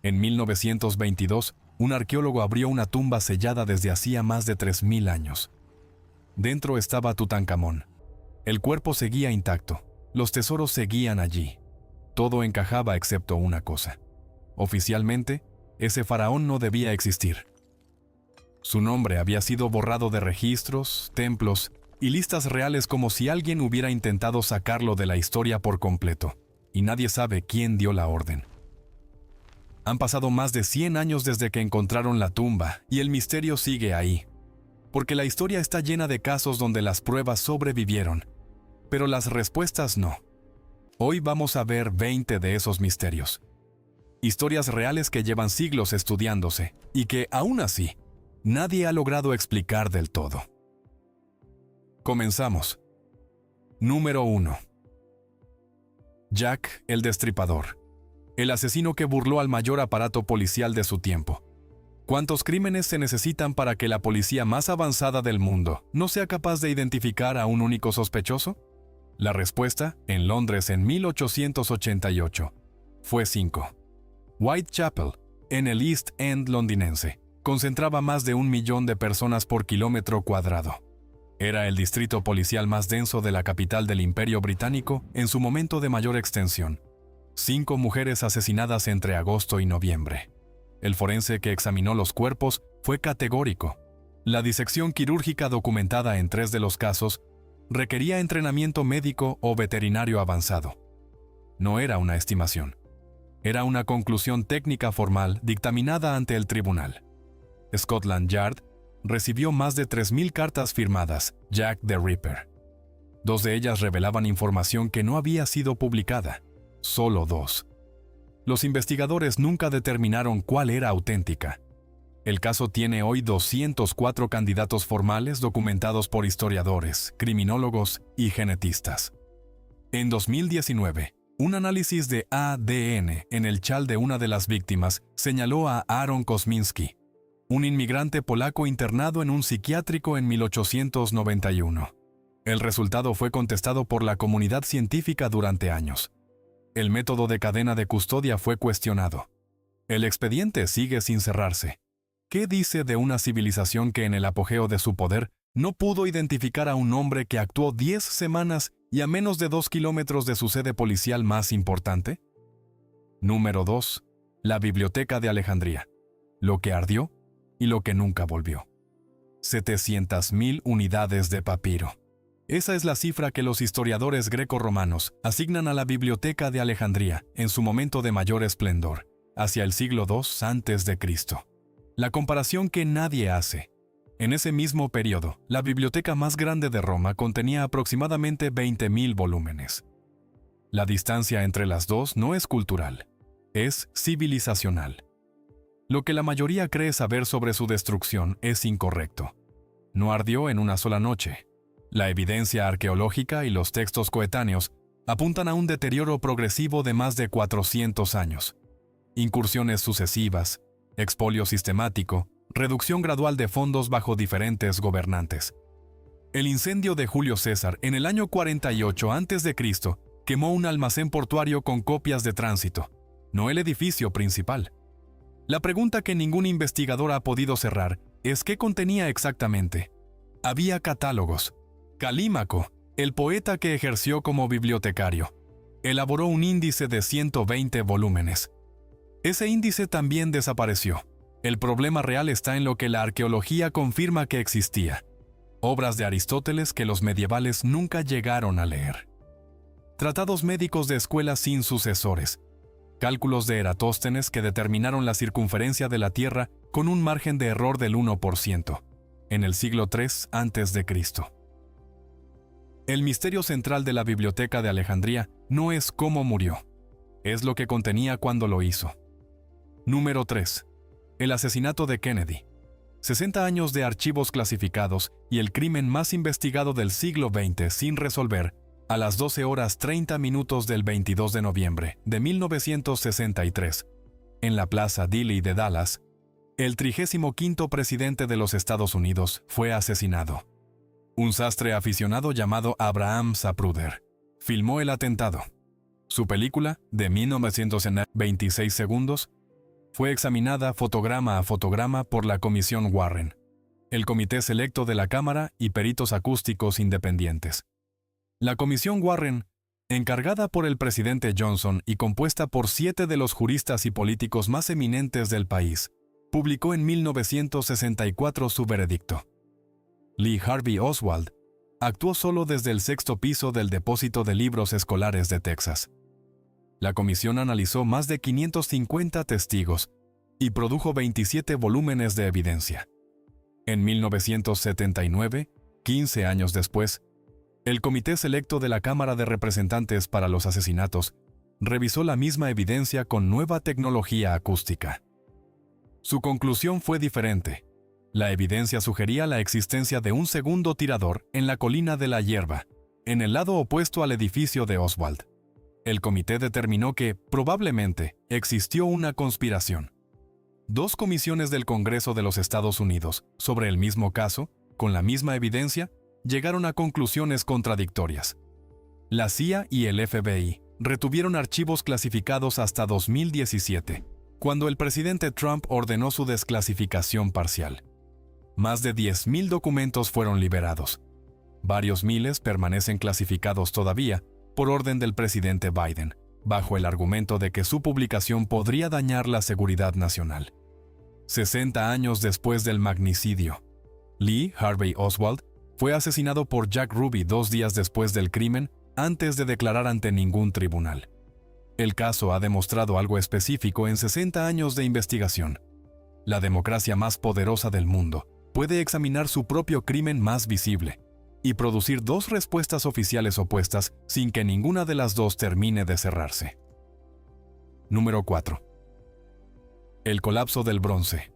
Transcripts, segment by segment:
En 1922, un arqueólogo abrió una tumba sellada desde hacía más de 3000 años. Dentro estaba Tutankamón. El cuerpo seguía intacto, los tesoros seguían allí. Todo encajaba excepto una cosa. Oficialmente, ese faraón no debía existir. Su nombre había sido borrado de registros, templos y listas reales como si alguien hubiera intentado sacarlo de la historia por completo, y nadie sabe quién dio la orden. Han pasado más de 100 años desde que encontraron la tumba, y el misterio sigue ahí. Porque la historia está llena de casos donde las pruebas sobrevivieron, pero las respuestas no. Hoy vamos a ver 20 de esos misterios. Historias reales que llevan siglos estudiándose, y que, aún así, nadie ha logrado explicar del todo. Comenzamos. Número 1. Jack el Destripador. El asesino que burló al mayor aparato policial de su tiempo. ¿Cuántos crímenes se necesitan para que la policía más avanzada del mundo no sea capaz de identificar a un único sospechoso? La respuesta, en Londres en 1888, fue 5. Whitechapel, en el East End londinense, concentraba más de 1 millón de personas por kilómetro cuadrado. Era el distrito policial más denso de la capital del Imperio Británico en su momento de mayor extensión. 5 mujeres asesinadas entre agosto y noviembre. El forense que examinó los cuerpos fue categórico. La disección quirúrgica documentada en 3 de los casos requería entrenamiento médico o veterinario avanzado. No era una estimación. Era una conclusión técnica formal dictaminada ante el tribunal. Scotland Yard recibió más de 3000 cartas firmadas Jack the Ripper. 2 de ellas revelaban información que no había sido publicada. Solo 2. Los investigadores nunca determinaron cuál era auténtica. El caso tiene hoy 204 candidatos formales documentados por historiadores, criminólogos y genetistas. En 2019, un análisis de ADN en el chal de una de las víctimas señaló a Aaron Kosminski, un inmigrante polaco internado en un psiquiátrico en 1891. El resultado fue contestado por la comunidad científica durante años. El método de cadena de custodia fue cuestionado. El expediente sigue sin cerrarse. ¿Qué dice de una civilización que en el apogeo de su poder no pudo identificar a un hombre que actuó 10 semanas y a menos de 2 kilómetros de su sede policial más importante? Número 2. La Biblioteca de Alejandría. Lo que ardió y lo que nunca volvió. 700.000 unidades de papiro. Esa es la cifra que los historiadores greco-romanos asignan a la Biblioteca de Alejandría en su momento de mayor esplendor, hacia el siglo II a.C. La comparación que nadie hace. En ese mismo periodo, la biblioteca más grande de Roma contenía aproximadamente 20.000 volúmenes. La distancia entre las dos no es cultural, es civilizacional. Lo que la mayoría cree saber sobre su destrucción es incorrecto. No ardió en una sola noche. La evidencia arqueológica y los textos coetáneos apuntan a un deterioro progresivo de más de 400 años. Incursiones sucesivas, expolio sistemático, reducción gradual de fondos bajo diferentes gobernantes. El incendio de Julio César en el año 48 a.C. quemó un almacén portuario con copias de tránsito, no el edificio principal. La pregunta que ningún investigador ha podido cerrar es ¿qué contenía exactamente? Había catálogos. Calímaco, el poeta que ejerció como bibliotecario, elaboró un índice de 120 volúmenes. Ese índice también desapareció. El problema real está en lo que la arqueología confirma que existía. Obras de Aristóteles que los medievales nunca llegaron a leer. Tratados médicos de escuelas sin sucesores. Cálculos de Eratóstenes que determinaron la circunferencia de la Tierra con un margen de error del 1%, en el siglo III a.C. El misterio central de la Biblioteca de Alejandría no es cómo murió, es lo que contenía cuando lo hizo. Número 3. El asesinato de Kennedy. 60 años de archivos clasificados y el crimen más investigado del siglo XX sin resolver, a las 12:30 del 22 de noviembre de 1963, en la Plaza Dealey de Dallas, el 35º presidente de los Estados Unidos fue asesinado. Un sastre aficionado llamado Abraham Zapruder filmó el atentado. Su película, de 1926 segundos, fue examinada fotograma a fotograma por la Comisión Warren, el Comité Selecto de la Cámara y peritos acústicos independientes. La Comisión Warren, encargada por el presidente Johnson y compuesta por 7 de los juristas y políticos más eminentes del país, publicó en 1964 su veredicto. Lee Harvey Oswald actuó solo desde el 6º piso del depósito de libros escolares de Texas. La comisión analizó más de 550 testigos y produjo 27 volúmenes de evidencia. En 1979, 15 años después, el Comité Selecto de la Cámara de Representantes para los Asesinatos revisó la misma evidencia con nueva tecnología acústica. Su conclusión fue diferente. La evidencia sugería la existencia de un segundo tirador en la colina de la Hierba, en el lado opuesto al edificio de Oswald. El comité determinó que, probablemente, existió una conspiración. 2 comisiones del Congreso de los Estados Unidos, sobre el mismo caso, con la misma evidencia, llegaron a conclusiones contradictorias. La CIA y el FBI retuvieron archivos clasificados hasta 2017, cuando el presidente Trump ordenó su desclasificación parcial. Más de 10.000 documentos fueron liberados. Varios miles permanecen clasificados todavía, por orden del presidente Biden, bajo el argumento de que su publicación podría dañar la seguridad nacional. 60 años después del magnicidio, Lee Harvey Oswald fue asesinado por Jack Ruby 2 días después del crimen, antes de declarar ante ningún tribunal. El caso ha demostrado algo específico en 60 años de investigación. La democracia más poderosa del mundo puede examinar su propio crimen más visible y producir 2 respuestas oficiales opuestas sin que ninguna de las 2 termine de cerrarse. Número 4. El colapso del bronce.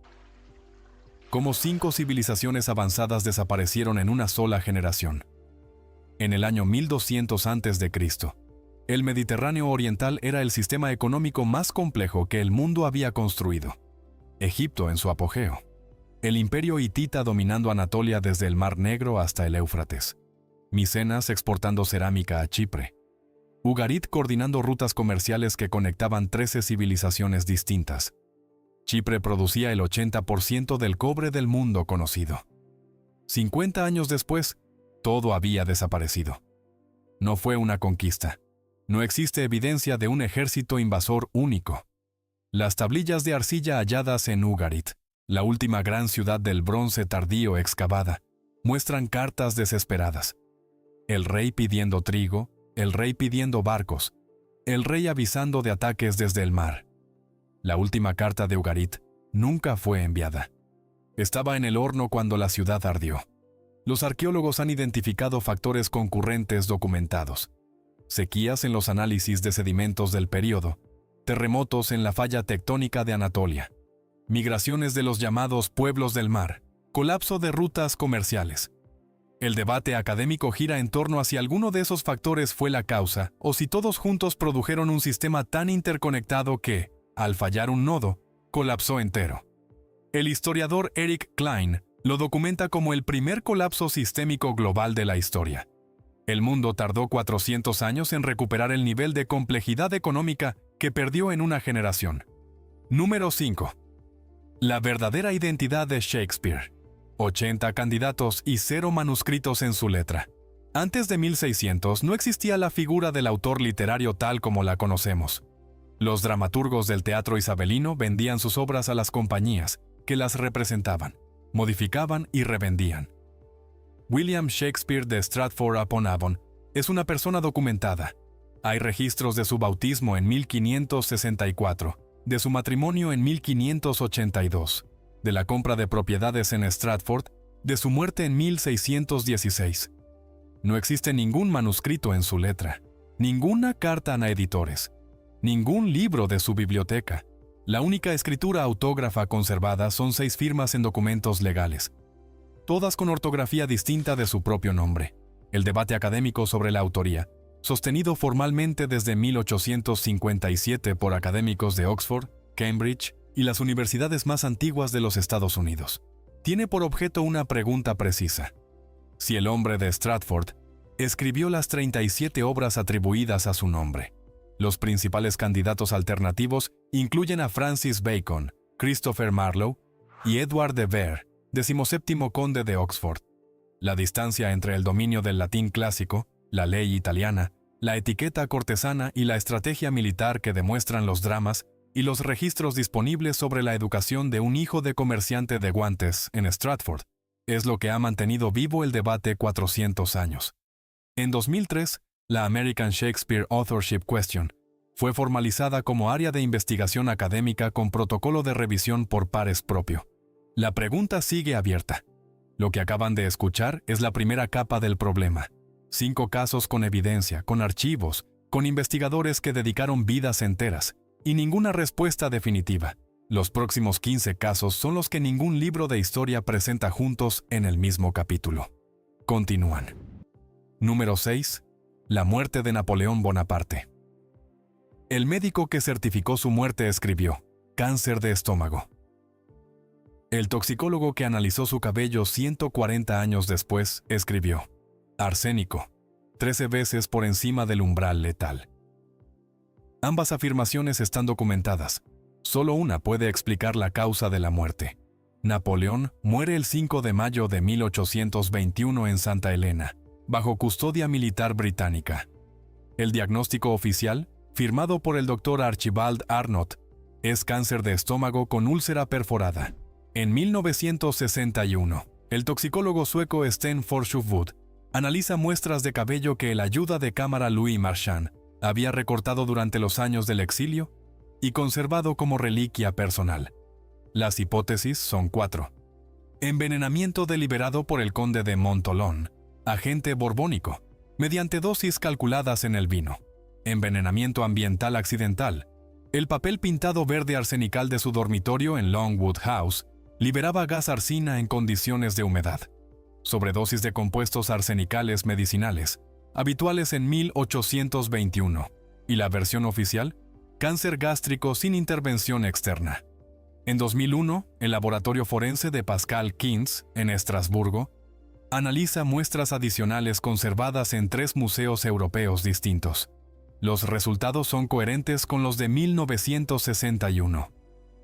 Cómo 5 civilizaciones avanzadas desaparecieron en una sola generación. En el año 1200 a.C., el Mediterráneo oriental era el sistema económico más complejo que el mundo había construido. Egipto en su apogeo. El imperio hitita dominando Anatolia desde el Mar Negro hasta el Éufrates. Micenas exportando cerámica a Chipre. Ugarit coordinando rutas comerciales que conectaban 13 civilizaciones distintas. Chipre producía el 80% del cobre del mundo conocido. 50 años después, todo había desaparecido. No fue una conquista. No existe evidencia de un ejército invasor único. Las tablillas de arcilla halladas en Ugarit, la última gran ciudad del bronce tardío excavada, muestran cartas desesperadas. El rey pidiendo trigo, el rey pidiendo barcos, el rey avisando de ataques desde el mar. La última carta de Ugarit nunca fue enviada. Estaba en el horno cuando la ciudad ardió. Los arqueólogos han identificado factores concurrentes documentados. Sequías en los análisis de sedimentos del período, terremotos en la falla tectónica de Anatolia, migraciones de los llamados pueblos del mar, colapso de rutas comerciales. El debate académico gira en torno a si alguno de esos factores fue la causa o si todos juntos produjeron un sistema tan interconectado que, al fallar un nodo, colapsó entero. El historiador Eric Klein lo documenta como el primer colapso sistémico global de la historia. El mundo tardó 400 años en recuperar el nivel de complejidad económica que perdió en una generación. Número 5. La verdadera identidad de Shakespeare. 80 candidatos y 0 manuscritos en su letra. Antes de 1600 no existía la figura del autor literario tal como la conocemos. Los dramaturgos del teatro isabelino vendían sus obras a las compañías, que las representaban, modificaban y revendían. William Shakespeare de Stratford-upon-Avon es una persona documentada. Hay registros de su bautismo en 1564, de su matrimonio en 1582, de la compra de propiedades en Stratford, de su muerte en 1616. No existe ningún manuscrito en su letra, ninguna carta a editores, ningún libro de su biblioteca. La única escritura autógrafa conservada son 6 firmas en documentos legales, todas con ortografía distinta de su propio nombre. El debate académico sobre la autoría, sostenido formalmente desde 1857 por académicos de Oxford, Cambridge y las universidades más antiguas de los Estados Unidos, tiene por objeto una pregunta precisa. Si el hombre de Stratford escribió las 37 obras atribuidas a su nombre, los principales candidatos alternativos incluyen a Francis Bacon, Christopher Marlowe y Edward de Vere, 17º conde de Oxford. La distancia entre el dominio del latín clásico, la ley italiana, la etiqueta cortesana y la estrategia militar que demuestran los dramas y los registros disponibles sobre la educación de un hijo de comerciante de guantes en Stratford, es lo que ha mantenido vivo el debate 400 años. En 2003, la American Shakespeare Authorship Question fue formalizada como área de investigación académica con protocolo de revisión por pares propio. La pregunta sigue abierta. Lo que acaban de escuchar es la primera capa del problema. 5 casos con evidencia, con archivos, con investigadores que dedicaron vidas enteras, y ninguna respuesta definitiva. Los próximos 15 casos son los que ningún libro de historia presenta juntos en el mismo capítulo. Continúan. Número 6. La muerte de Napoleón Bonaparte. El médico que certificó su muerte escribió: cáncer de estómago. El toxicólogo que analizó su cabello 140 años después escribió: arsénico, 13 veces por encima del umbral letal. Ambas afirmaciones están documentadas. Solo una puede explicar la causa de la muerte. Napoleón muere el 5 de mayo de 1821 en Santa Elena, bajo custodia militar británica. El diagnóstico oficial, firmado por el Dr. Archibald Arnott, es cáncer de estómago con úlcera perforada. En 1961, el toxicólogo sueco Sten Forshovd analiza muestras de cabello que el ayuda de cámara Louis Marchand había recortado durante los años del exilio y conservado como reliquia personal. Las hipótesis son 4. Envenenamiento deliberado por el conde de Montholon, agente borbónico, mediante dosis calculadas en el vino. Envenenamiento ambiental accidental. El papel pintado verde arsenical de su dormitorio en Longwood House liberaba gas arsina en condiciones de humedad. Sobredosis de compuestos arsenicales medicinales, habituales en 1821. Y la versión oficial: cáncer gástrico sin intervención externa. En 2001, el laboratorio forense de Pascal Kintz, en Estrasburgo, analiza muestras adicionales conservadas en 3 museos europeos distintos. Los resultados son coherentes con los de 1961.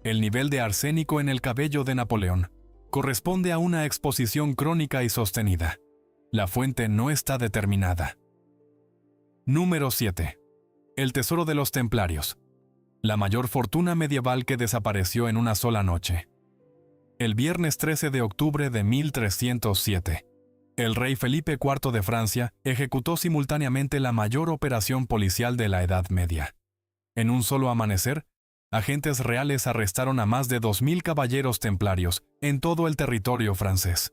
El nivel de arsénico en el cabello de Napoleón corresponde a una exposición crónica y sostenida. La fuente no está determinada. Número 7. El tesoro de los templarios. La mayor fortuna medieval que desapareció en una sola noche. El viernes 13 de octubre de 1307, el rey Felipe IV de Francia ejecutó simultáneamente la mayor operación policial de la Edad Media. En un solo amanecer, agentes reales arrestaron a más de 2.000 caballeros templarios en todo el territorio francés.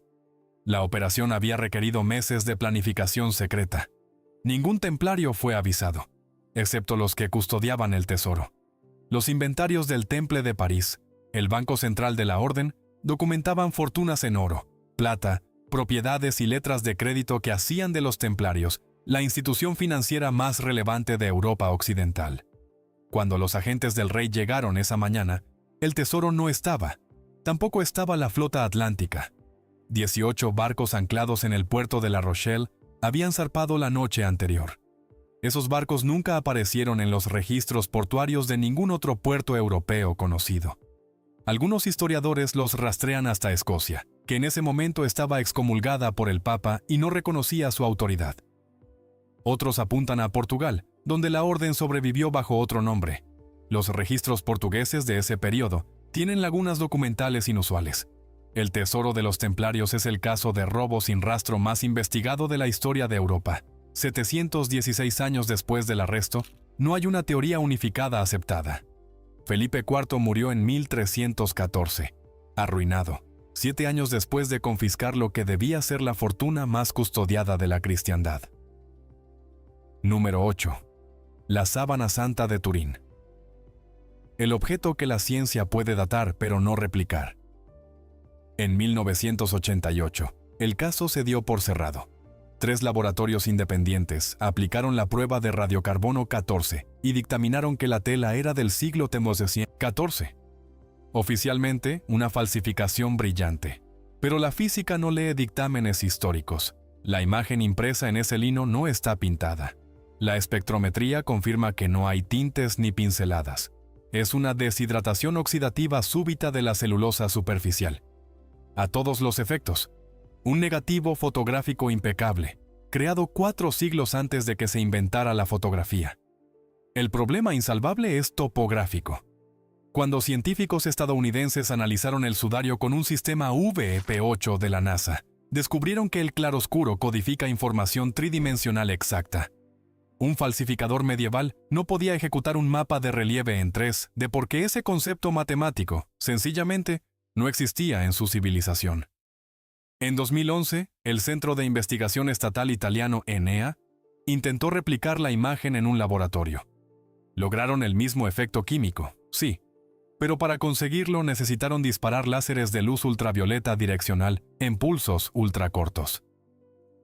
La operación había requerido meses de planificación secreta. Ningún templario fue avisado, excepto los que custodiaban el tesoro. Los inventarios del Temple de París, el Banco Central de la Orden, documentaban fortunas en oro, plata, propiedades y letras de crédito que hacían de los templarios la institución financiera más relevante de Europa Occidental. Cuando los agentes del rey llegaron esa mañana, el tesoro no estaba. Tampoco estaba la flota atlántica. 18 barcos anclados en el puerto de La Rochelle habían zarpado la noche anterior. Esos barcos nunca aparecieron en los registros portuarios de ningún otro puerto europeo conocido. Algunos historiadores los rastrean hasta Escocia, que en ese momento estaba excomulgada por el Papa y no reconocía su autoridad. Otros apuntan a Portugal, donde la orden sobrevivió bajo otro nombre. Los registros portugueses de ese periodo tienen lagunas documentales inusuales. El tesoro de los templarios es el caso de robo sin rastro más investigado de la historia de Europa. 716 años después del arresto, no hay una teoría unificada aceptada. Felipe IV murió en 1314, arruinado, 7 años después de confiscar lo que debía ser la fortuna más custodiada de la cristiandad. Número 8. La sábana santa de Turín. El objeto que la ciencia puede datar pero no replicar. En 1988, el caso se dio por cerrado. 3 laboratorios independientes aplicaron la prueba de radiocarbono 14 y dictaminaron que la tela era del siglo XIV. Oficialmente, una falsificación brillante. Pero la física no lee dictámenes históricos. La imagen impresa en ese lino no está pintada. La espectrometría confirma que no hay tintes ni pinceladas. es una deshidratación oxidativa súbita de la celulosa superficial. A todos los efectos, un negativo fotográfico impecable, creado 4 siglos antes de que se inventara la fotografía. El problema insalvable es topográfico. Cuando científicos estadounidenses analizaron el sudario con un sistema VEP8 de la NASA, descubrieron que el claroscuro codifica información tridimensional exacta. Un falsificador medieval no podía ejecutar un mapa de relieve en 3D porque ese concepto matemático, sencillamente, no existía en su civilización. En 2011, el Centro de Investigación Estatal Italiano ENEA intentó replicar la imagen en un laboratorio. Lograron el mismo efecto químico, sí, pero para conseguirlo necesitaron disparar láseres de luz ultravioleta direccional en pulsos ultracortos.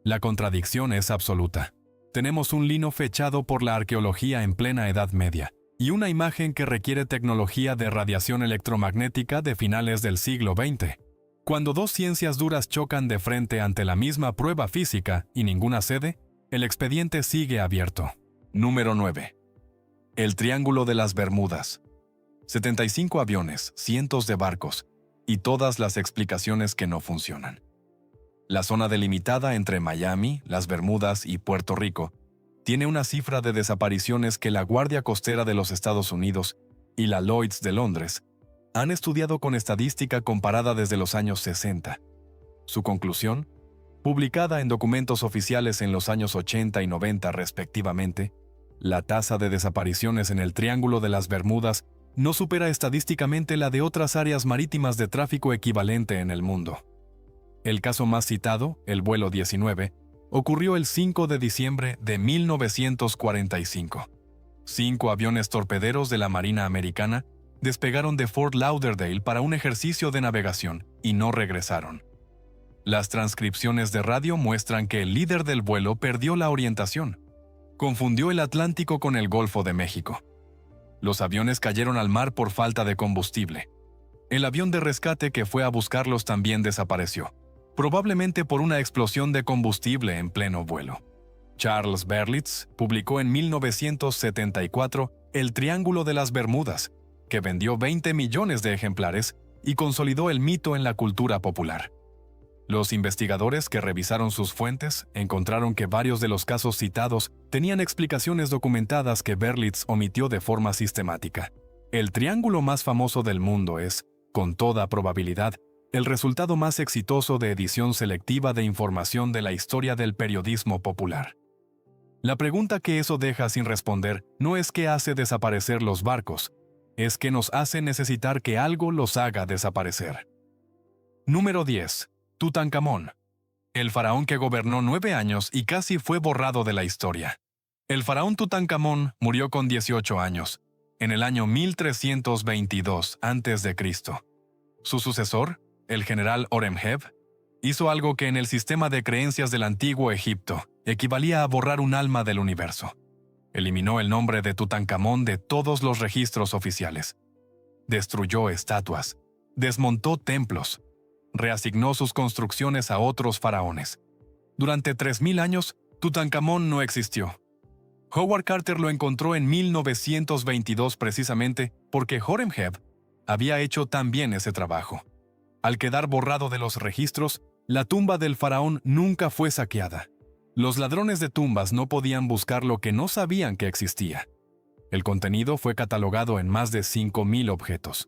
La contradicción es absoluta. Tenemos un lino fechado por la arqueología en plena Edad Media y una imagen que requiere tecnología de radiación electromagnética de finales del siglo XX. Cuando 2 ciencias duras chocan de frente ante la misma prueba física y ninguna cede, el expediente sigue abierto. Número 9. El Triángulo de las Bermudas. 75 aviones, cientos de barcos y todas las explicaciones que no funcionan. La zona delimitada entre Miami, las Bermudas y Puerto Rico tiene una cifra de desapariciones que la Guardia Costera de los Estados Unidos y la Lloyd's de Londres han estudiado con estadística comparada desde los años 60. Su conclusión, publicada en documentos oficiales en los años 80 y 90 respectivamente, la tasa de desapariciones en el Triángulo de las Bermudas no supera estadísticamente la de otras áreas marítimas de tráfico equivalente en el mundo. El caso más citado, el vuelo 19, ocurrió el 5 de diciembre de 1945. 5 aviones torpederos de la Marina Americana despegaron de Fort Lauderdale para un ejercicio de navegación y no regresaron. Las transcripciones de radio muestran que el líder del vuelo perdió la orientación. Confundió el Atlántico con el Golfo de México. Los aviones cayeron al mar por falta de combustible. El avión de rescate que fue a buscarlos también desapareció, probablemente por una explosión de combustible en pleno vuelo. Charles Berlitz publicó en 1974 El Triángulo de las Bermudas, que vendió 20 millones de ejemplares y consolidó el mito en la cultura popular. Los investigadores que revisaron sus fuentes encontraron que varios de los casos citados tenían explicaciones documentadas que Berlitz omitió de forma sistemática. El triángulo más famoso del mundo es, con toda probabilidad, el resultado más exitoso de edición selectiva de información de la historia del periodismo popular. La pregunta que eso deja sin responder no es qué hace desaparecer los barcos, es que nos hace necesitar que algo los haga desaparecer. Número 10. Tutankamón. El faraón que gobernó 9 años y casi fue borrado de la historia. El faraón Tutankamón murió con 18 años, en el año 1322 a.C. Su sucesor, el general Horemheb, hizo algo que en el sistema de creencias del antiguo Egipto equivalía a borrar un alma del universo. Eliminó el nombre de Tutankamón de todos los registros oficiales. Destruyó estatuas, desmontó templos, reasignó sus construcciones a otros faraones. Durante 3000 años, Tutankamón no existió. Howard Carter lo encontró en 1922 precisamente porque Horemheb había hecho también ese trabajo. Al quedar borrado de los registros, la tumba del faraón nunca fue saqueada. Los ladrones de tumbas no podían buscar lo que no sabían que existía. El contenido fue catalogado en más de 5000 objetos.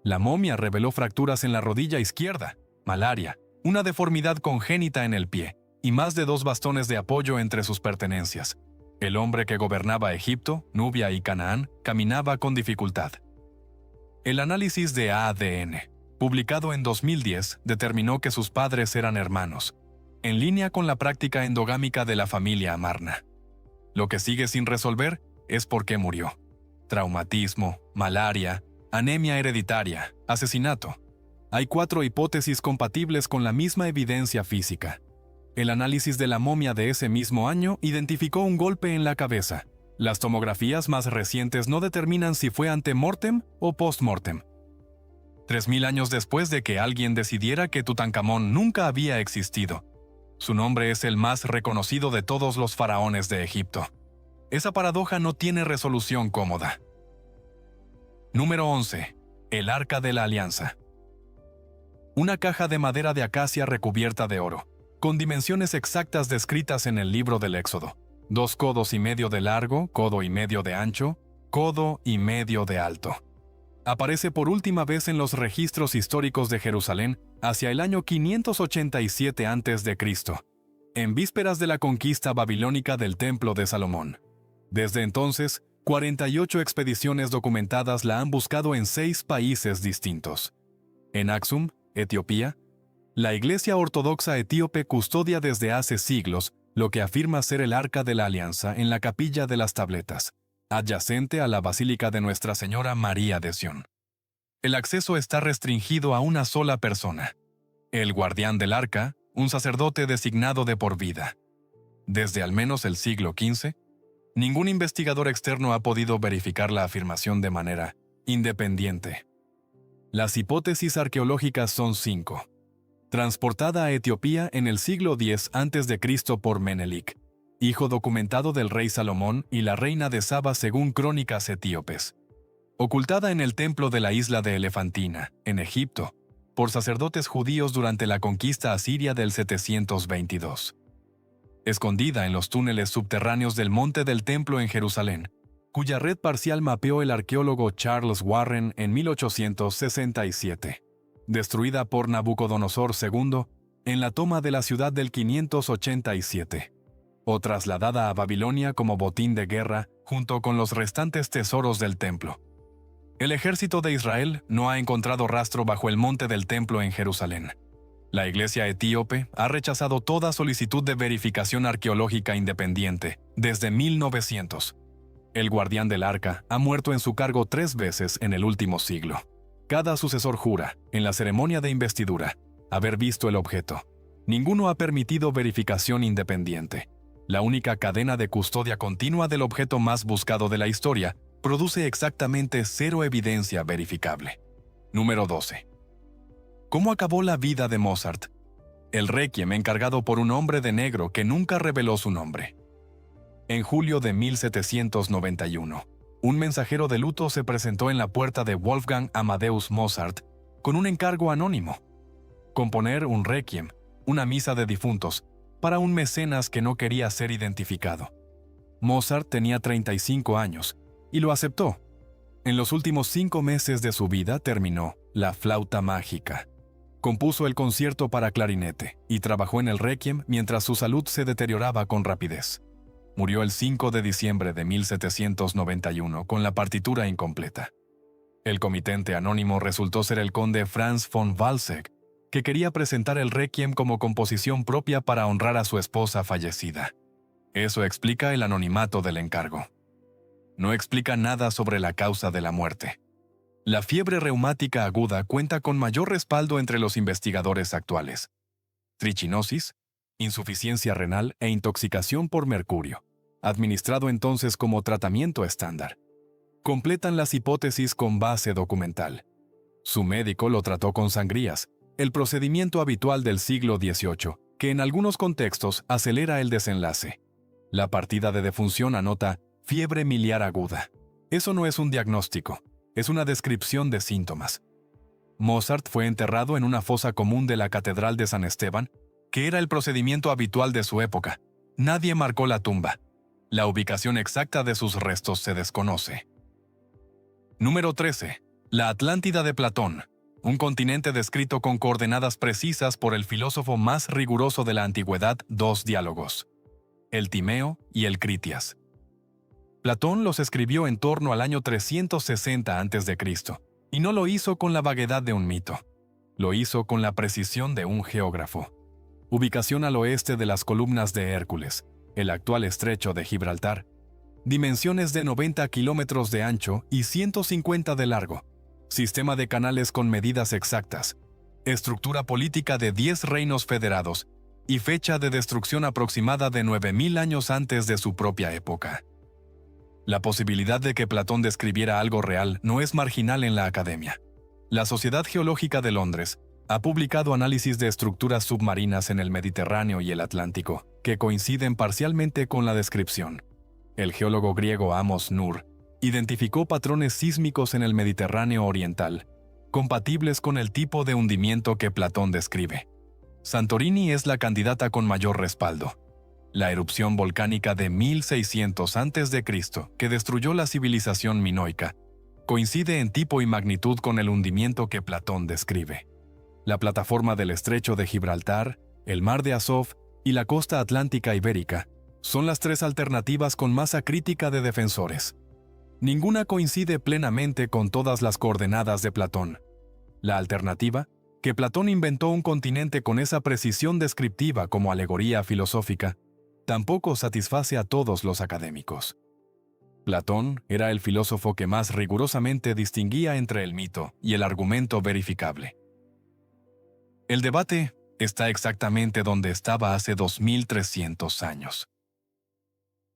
La momia reveló fracturas en la rodilla izquierda, malaria, una deformidad congénita en el pie y más de 2 bastones de apoyo entre sus pertenencias. El hombre que gobernaba Egipto, Nubia y Canaán caminaba con dificultad. El análisis de ADN, publicado en 2010, determinó que sus padres eran hermanos, en línea con la práctica endogámica de la familia Amarna. Lo que sigue sin resolver es por qué murió. Traumatismo, malaria, anemia hereditaria, asesinato. Hay 4 hipótesis compatibles con la misma evidencia física. El análisis de la momia de ese mismo año identificó un golpe en la cabeza. Las tomografías más recientes no determinan si fue ante-mortem o post-mortem. 3000 años después de que alguien decidiera que Tutankamón nunca había existido. Su nombre es el más reconocido de todos los faraones de Egipto. Esa paradoja no tiene resolución cómoda. Número 11. El Arca de la Alianza. Una caja de madera de acacia recubierta de oro, con dimensiones exactas descritas en el libro del Éxodo. 2 codos y medio de largo, codo y medio de ancho, codo y medio de alto. Aparece por última vez en los registros históricos de Jerusalén hacia el año 587 a.C., en vísperas de la conquista babilónica del Templo de Salomón. Desde entonces, 48 expediciones documentadas la han buscado en 6 países distintos. En Aksum, Etiopía, la Iglesia Ortodoxa Etíope custodia desde hace siglos lo que afirma ser el Arca de la Alianza en la Capilla de las Tabletas, adyacente a la Basílica de Nuestra Señora María de Sion. El acceso está restringido a una sola persona, el guardián del arca, un sacerdote designado de por vida. Desde al menos el siglo XV, ningún investigador externo ha podido verificar la afirmación de manera independiente. Las hipótesis arqueológicas son 5. Transportada a Etiopía en el siglo X a.C. por Menelik, hijo documentado del rey Salomón y la reina de Saba según crónicas etíopes. Ocultada en el templo de la isla de Elefantina, en Egipto, por sacerdotes judíos durante la conquista asiria del 722. Escondida en los túneles subterráneos del Monte del Templo en Jerusalén, cuya red parcial mapeó el arqueólogo Charles Warren en 1867. Destruida por Nabucodonosor II en la toma de la ciudad del 587. O trasladada a Babilonia como botín de guerra junto con los restantes tesoros del templo. El ejército de Israel no ha encontrado rastro bajo el monte del templo en Jerusalén. La Iglesia etíope ha rechazado toda solicitud de verificación arqueológica independiente desde 1900. El guardián del arca ha muerto en su cargo 3 veces en el último siglo. Cada sucesor jura, en la ceremonia de investidura, haber visto el objeto. Ninguno ha permitido verificación independiente. La única cadena de custodia continua del objeto más buscado de la historia produce exactamente 0 evidencia verificable. Número 12. ¿Cómo acabó la vida de Mozart? El requiem encargado por un hombre de negro que nunca reveló su nombre. En julio de 1791, un mensajero de luto se presentó en la puerta de Wolfgang Amadeus Mozart con un encargo anónimo: componer un requiem, una misa de difuntos, para un mecenas que no quería ser identificado. Mozart tenía 35 años y lo aceptó. En los últimos 5 meses de su vida terminó La flauta mágica. Compuso el concierto para clarinete y trabajó en el requiem mientras su salud se deterioraba con rapidez. Murió el 5 de diciembre de 1791 con la partitura incompleta. El comitente anónimo resultó ser el conde Franz von Walsegg, que quería presentar el requiem como composición propia para honrar a su esposa fallecida. Eso explica el anonimato del encargo. No explica nada sobre la causa de la muerte. La fiebre reumática aguda cuenta con mayor respaldo entre los investigadores actuales. Trichinosis, insuficiencia renal e intoxicación por mercurio, administrado entonces como tratamiento estándar. Completan las hipótesis con base documental. Su médico lo trató con sangrías, el procedimiento habitual del siglo XVIII, que en algunos contextos acelera el desenlace. La partida de defunción anota fiebre miliar aguda. Eso no es un diagnóstico, es una descripción de síntomas. Mozart fue enterrado en una fosa común de la Catedral de San Esteban, que era el procedimiento habitual de su época. Nadie marcó la tumba. La ubicación exacta de sus restos se desconoce. Número 13. La Atlántida de Platón, un continente descrito con coordenadas precisas por el filósofo más riguroso de la antigüedad. 2 diálogos. El Timeo y el Critias. Platón los escribió en torno al año 360 a.C., y no lo hizo con la vaguedad de un mito. Lo hizo con la precisión de un geógrafo. Ubicación al oeste de las columnas de Hércules, el actual estrecho de Gibraltar. Dimensiones de 90 kilómetros de ancho y 150 de largo. Sistema de canales con medidas exactas. Estructura política de 10 reinos federados y fecha de destrucción aproximada de 9000 años antes de su propia época. La posibilidad de que Platón describiera algo real no es marginal en la academia. La Sociedad Geológica de Londres ha publicado análisis de estructuras submarinas en el Mediterráneo y el Atlántico, que coinciden parcialmente con la descripción. El geólogo griego Amos Nur Identificó patrones sísmicos en el Mediterráneo oriental, compatibles con el tipo de hundimiento que Platón describe. Santorini es la candidata con mayor respaldo. La erupción volcánica de 1600 a.C., que destruyó la civilización minoica, coincide en tipo y magnitud con el hundimiento que Platón describe. La plataforma del Estrecho de Gibraltar, el Mar de Azov y la costa atlántica ibérica son las tres alternativas con masa crítica de defensores. Ninguna coincide plenamente con todas las coordenadas de Platón. La alternativa, que Platón inventó un continente con esa precisión descriptiva como alegoría filosófica, tampoco satisface a todos los académicos. Platón era el filósofo que más rigurosamente distinguía entre el mito y el argumento verificable. El debate está exactamente donde estaba hace 2300 años.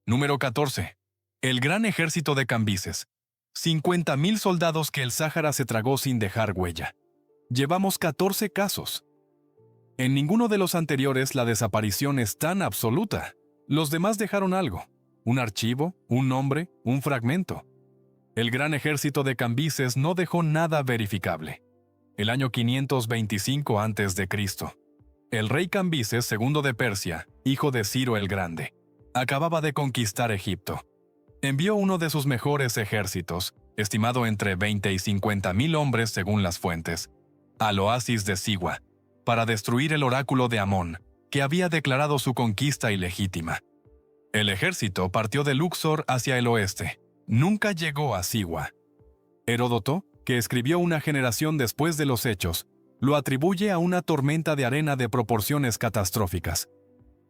Número 14. El gran ejército de Cambises. 50.000 soldados que el Sáhara se tragó sin dejar huella. Llevamos 14 casos. En ninguno de los anteriores la desaparición es tan absoluta. Los demás dejaron algo. Un archivo, un nombre, un fragmento. El gran ejército de Cambises no dejó nada verificable. El año 525 a.C., el rey Cambises II de Persia, hijo de Ciro el Grande, acababa de conquistar Egipto. Envió uno de sus mejores ejércitos, estimado entre 20 y 50.000 hombres según las fuentes, al oasis de Siwa, para destruir el oráculo de Amón, que había declarado su conquista ilegítima. El ejército partió de Luxor hacia el oeste. Nunca llegó a Siwa. Heródoto, que escribió una generación después de los hechos, lo atribuye a una tormenta de arena de proporciones catastróficas.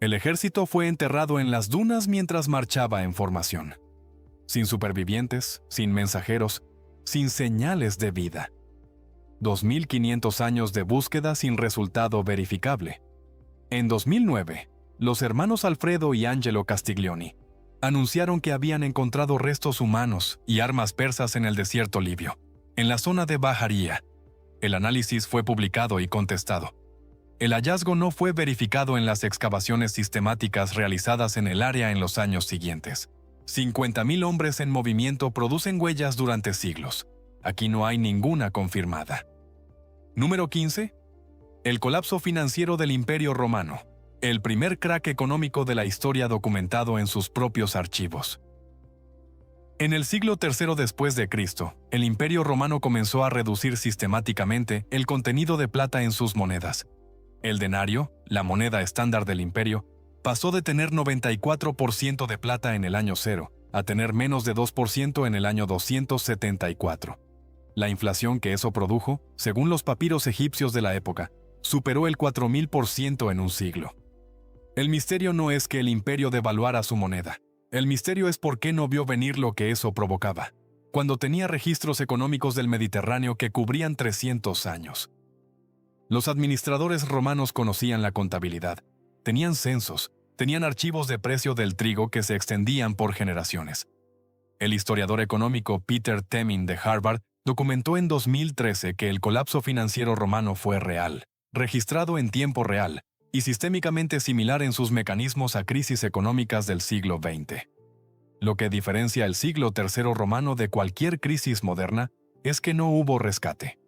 El ejército fue enterrado en las dunas mientras marchaba en formación. Sin supervivientes, sin mensajeros, sin señales de vida. 2500 años de búsqueda sin resultado verificable. En 2009, los hermanos Alfredo y Angelo Castiglioni anunciaron que habían encontrado restos humanos y armas persas en el desierto libio, en la zona de Bajaría. El análisis fue publicado y contestado. El hallazgo no fue verificado en las excavaciones sistemáticas realizadas en el área en los años siguientes. 50.000 hombres en movimiento producen huellas durante siglos. Aquí no hay ninguna confirmada. Número 15. El colapso financiero del Imperio Romano. El primer crack económico de la historia documentado en sus propios archivos. En el siglo III después de Cristo, el Imperio Romano comenzó a reducir sistemáticamente el contenido de plata en sus monedas. El denario, la moneda estándar del imperio, pasó de tener 94% de plata en el año 0 a tener menos de 2% en el año 274. La inflación que eso produjo, según los papiros egipcios de la época, superó el 4000% en un siglo. El misterio no es que el imperio devaluara su moneda. El misterio es por qué no vio venir lo que eso provocaba, cuando tenía registros económicos del Mediterráneo que cubrían 300 años. Los administradores romanos conocían la contabilidad, tenían censos, tenían archivos de precio del trigo que se extendían por generaciones. El historiador económico Peter Temin de Harvard documentó en 2013 que el colapso financiero romano fue real, registrado en tiempo real y sistémicamente similar en sus mecanismos a crisis económicas del siglo XX. Lo que diferencia el siglo III romano de cualquier crisis moderna es que no hubo rescate.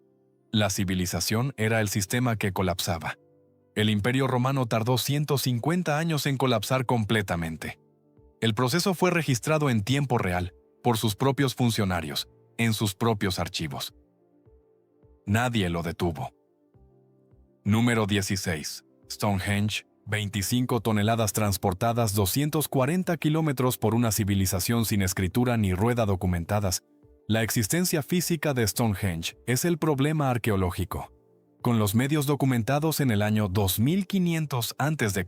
La civilización era el sistema que colapsaba. El Imperio Romano tardó 150 años en colapsar completamente. El proceso fue registrado en tiempo real, por sus propios funcionarios, en sus propios archivos. Nadie lo detuvo. Número 16. Stonehenge, 25 toneladas transportadas 240 kilómetros por una civilización sin escritura ni rueda documentadas. La existencia física de Stonehenge es el problema arqueológico. Con los medios documentados en el año 2500 a.C.,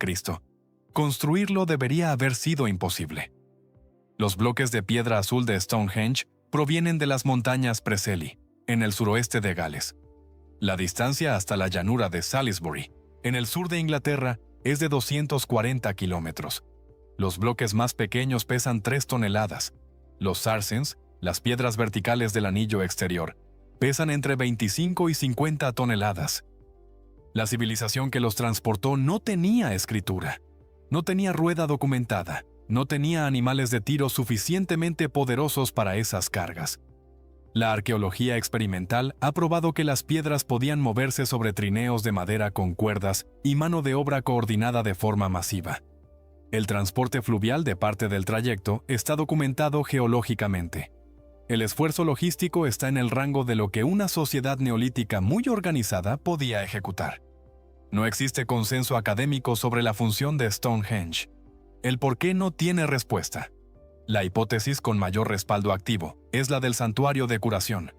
construirlo debería haber sido imposible. Los bloques de piedra azul de Stonehenge provienen de las montañas Preseli, en el suroeste de Gales. La distancia hasta la llanura de Salisbury, en el sur de Inglaterra, es de 240 kilómetros. Los bloques más pequeños pesan 3 toneladas. Los sarsens, las piedras verticales del anillo exterior, pesan entre 25 y 50 toneladas. La civilización que los transportó no tenía escritura, no tenía rueda documentada, No tenía animales de tiro suficientemente poderosos para esas cargas. La arqueología experimental ha probado que las piedras podían moverse sobre trineos de madera con cuerdas y mano de obra coordinada de forma masiva. El transporte fluvial de parte del trayecto está documentado geológicamente. El esfuerzo logístico está en el rango de lo que una sociedad neolítica muy organizada podía ejecutar. No existe consenso académico sobre la función de Stonehenge. El por qué no tiene respuesta. La hipótesis con mayor respaldo activo es la del santuario de curación,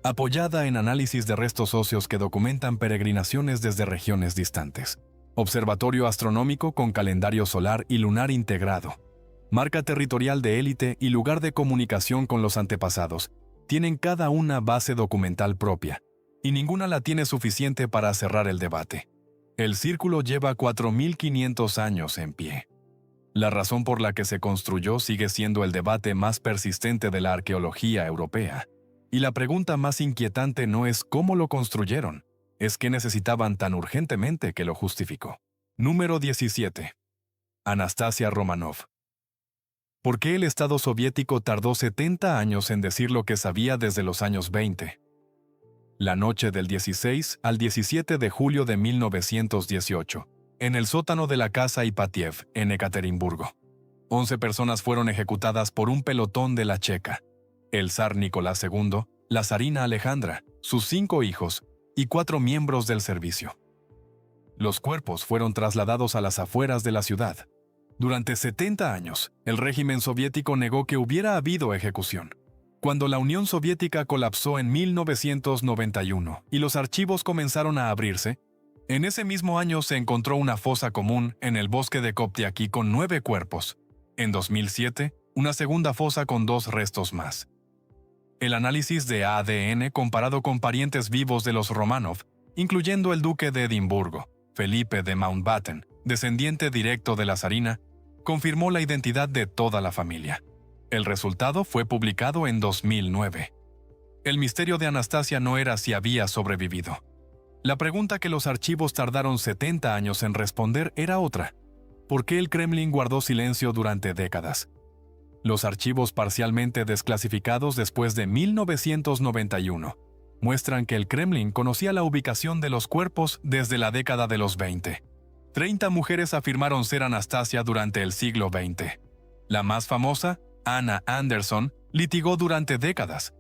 apoyada en análisis de restos óseos que documentan peregrinaciones desde regiones distantes. Observatorio astronómico con calendario solar y lunar integrado. Marca territorial de élite y lugar de comunicación con los antepasados. Tienen cada una base documental propia, y ninguna la tiene suficiente para cerrar el debate. El círculo lleva 4.500 años en pie. La razón por la que se construyó sigue siendo el debate más persistente de la arqueología europea. Y la pregunta más inquietante no es cómo lo construyeron, es qué necesitaban tan urgentemente que lo justificó. Número 17. Anastasia Romanov. ¿Por qué el Estado soviético tardó 70 años en decir lo que sabía desde los años 20? La noche del 16 al 17 de julio de 1918. En el sótano de la casa Ipatiev, en Ekaterimburgo. 11 personas fueron ejecutadas por un pelotón de la Checa. El zar Nicolás II, la zarina Alejandra, sus 5 hijos y 4 miembros del servicio. Los cuerpos fueron trasladados a las afueras de la ciudad. Durante 70 años, el régimen soviético negó que hubiera habido ejecución. Cuando la Unión Soviética colapsó en 1991 y los archivos comenzaron a abrirse, en ese mismo año se encontró una fosa común en el bosque de Koptiaki con 9 cuerpos. En 2007, una segunda fosa con 2 restos más. El análisis de ADN comparado con parientes vivos de los Romanov, incluyendo el duque de Edimburgo, Felipe de Mountbatten, descendiente directo de la zarina, confirmó la identidad de toda la familia. El resultado fue publicado en 2009. El misterio de Anastasia no era si había sobrevivido. La pregunta que los archivos tardaron 70 años en responder era otra. ¿Por qué el Kremlin guardó silencio durante décadas? Los archivos parcialmente desclasificados después de 1991 muestran que el Kremlin conocía la ubicación de los cuerpos desde la década de los 20. 30 mujeres afirmaron ser Anastasia durante el siglo XX. La más famosa, Anna Anderson, litigó durante décadas.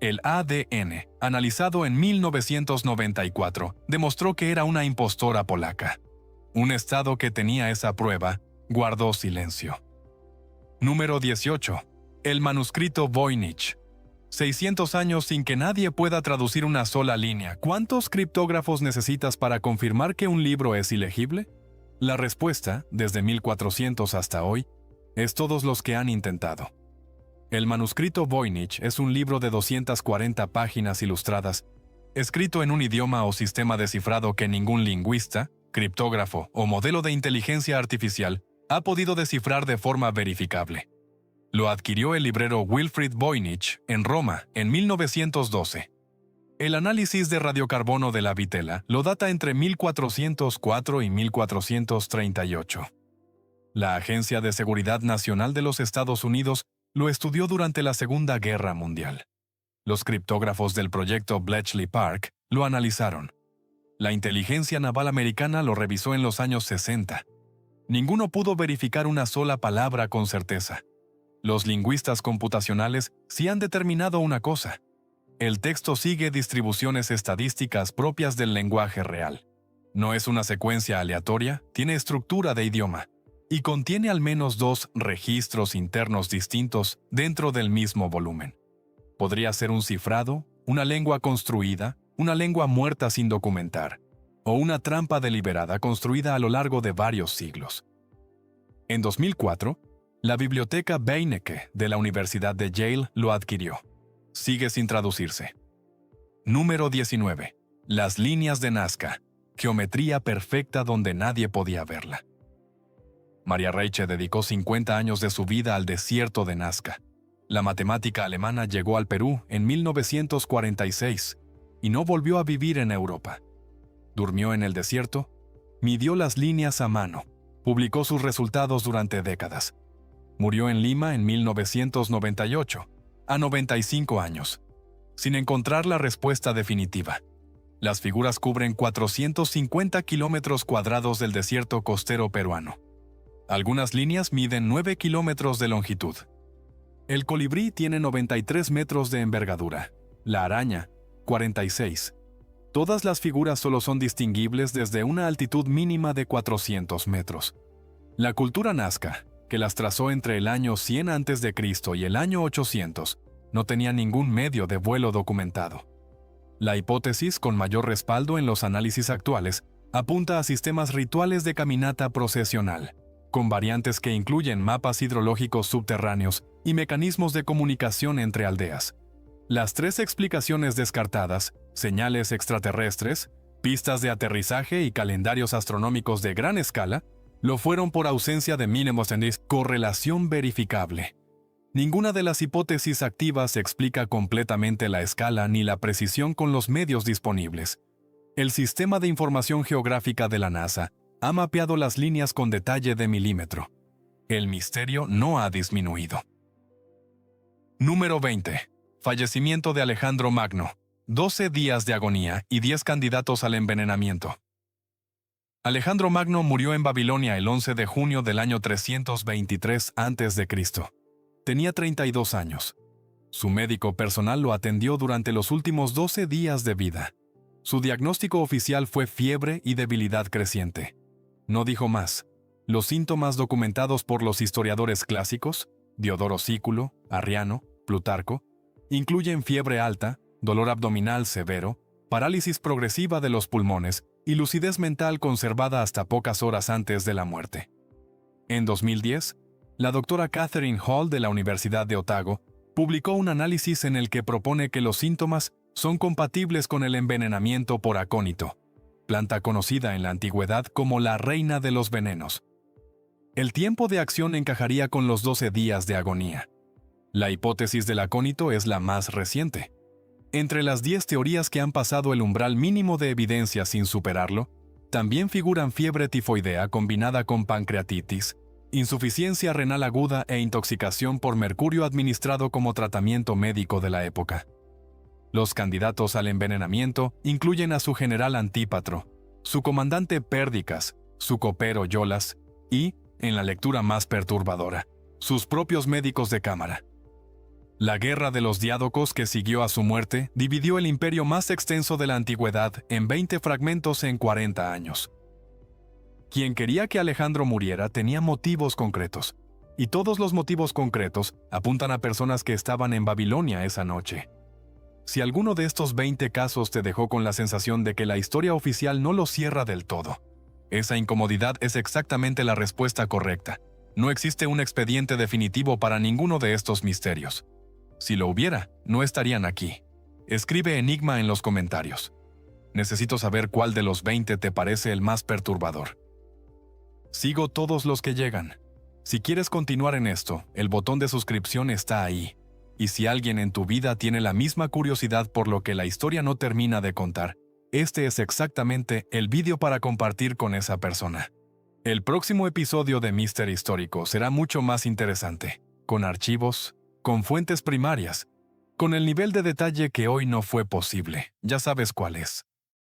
El ADN, analizado en 1994, demostró que era una impostora polaca. Un estado que tenía esa prueba guardó silencio. Número 18. El manuscrito Voynich. 600 años sin que nadie pueda traducir una sola línea. ¿Cuántos criptógrafos necesitas para confirmar que un libro es ilegible? La respuesta, desde 1400 hasta hoy, es todos los que han intentado. El manuscrito Voynich es un libro de 240 páginas ilustradas, escrito en un idioma o sistema de cifrado que ningún lingüista, criptógrafo o modelo de inteligencia artificial ha podido descifrar de forma verificable. Lo adquirió el librero Wilfrid Voynich en Roma en 1912. El análisis de radiocarbono de la vitela lo data entre 1404 y 1438. La Agencia de Seguridad Nacional de los Estados Unidos lo estudió durante la Segunda Guerra Mundial. Los criptógrafos del proyecto Bletchley Park lo analizaron. La inteligencia naval americana lo revisó en los años 60. Ninguno pudo verificar una sola palabra con certeza. Los lingüistas computacionales sí han determinado una cosa. El texto sigue distribuciones estadísticas propias del lenguaje real. No es una secuencia aleatoria, tiene estructura de idioma. Y contiene al menos 2 registros internos distintos dentro del mismo volumen. Podría ser un cifrado, una lengua construida, una lengua muerta sin documentar, o una trampa deliberada construida a lo largo de varios siglos. En 2004, la biblioteca Beinecke de la Universidad de Yale lo adquirió. Sigue sin traducirse. Número 19. Las líneas de Nazca. Geometría perfecta donde nadie podía verla. Maria Reiche dedicó 50 años de su vida al desierto de Nazca. La matemática alemana llegó al Perú en 1946 y no volvió a vivir en Europa. Durmió en el desierto, midió las líneas a mano, publicó sus resultados durante décadas. Murió en Lima en 1998, a 95 años, sin encontrar la respuesta definitiva. Las figuras cubren 450 kilómetros cuadrados del desierto costero peruano. Algunas líneas miden 9 kilómetros de longitud. El colibrí tiene 93 metros de envergadura. La araña, 46. Todas las figuras solo son distinguibles desde una altitud mínima de 400 metros. La cultura nazca, que las trazó entre el año 100 a.C. y el año 800, no tenía ningún medio de vuelo documentado. La hipótesis, con mayor respaldo en los análisis actuales, apunta a sistemas rituales de caminata procesional, con variantes que incluyen mapas hidrológicos subterráneos y mecanismos de comunicación entre aldeas. Las tres explicaciones descartadas, señales extraterrestres, pistas de aterrizaje y calendarios astronómicos de gran escala, lo fueron por ausencia de mínimos en correlación verificable. Ninguna de las hipótesis activas explica completamente la escala ni la precisión con los medios disponibles. El Sistema de Información Geográfica de la NASA ha mapeado las líneas con detalle de milímetro. El misterio no ha disminuido. Número 20. Fallecimiento de Alejandro Magno. 12 días de agonía y 10 candidatos al envenenamiento. Alejandro Magno murió en Babilonia el 11 de junio del año 323 a.C. Tenía 32 años. Su médico personal lo atendió durante los últimos 12 días de vida. Su diagnóstico oficial fue fiebre y debilidad creciente. No dijo más. Los síntomas documentados por los historiadores clásicos, Diodoro Sículo, Arriano, Plutarco, incluyen fiebre alta, dolor abdominal severo, parálisis progresiva de los pulmones y lucidez mental conservada hasta pocas horas antes de la muerte. En 2010, la doctora Catherine Hall de la Universidad de Otago publicó un análisis en el que propone que los síntomas son compatibles con el envenenamiento por acónito, planta conocida en la antigüedad como la reina de los venenos. El tiempo de acción encajaría con los 12 días de agonía. La hipótesis del acónito es la más reciente. Entre las 10 teorías que han pasado el umbral mínimo de evidencia sin superarlo, también figuran fiebre tifoidea combinada con pancreatitis, insuficiencia renal aguda e intoxicación por mercurio administrado como tratamiento médico de la época. Los candidatos al envenenamiento incluyen a su general Antípatro, su comandante Pérdicas, su copero Yolas y, en la lectura más perturbadora, sus propios médicos de cámara. La guerra de los diádocos que siguió a su muerte dividió el imperio más extenso de la antigüedad en 20 fragmentos en 40 años. Quien quería que Alejandro muriera tenía motivos concretos, y todos los motivos concretos apuntan a personas que estaban en Babilonia esa noche. Si alguno de estos 20 casos te dejó con la sensación de que la historia oficial no lo cierra del todo, esa incomodidad es exactamente la respuesta correcta. No existe un expediente definitivo para ninguno de estos misterios. Si lo hubiera, no estarían aquí. Escribe Enigma en los comentarios. Necesito saber cuál de los 20 te parece el más perturbador. Sigo todos los que llegan. Si quieres continuar en esto, el botón de suscripción está ahí. Y si alguien en tu vida tiene la misma curiosidad por lo que la historia no termina de contar, este es exactamente el vídeo para compartir con esa persona. El próximo episodio de Mister Histórico será mucho más interesante, con archivos, con fuentes primarias, con el nivel de detalle que hoy no fue posible. Ya sabes cuál es.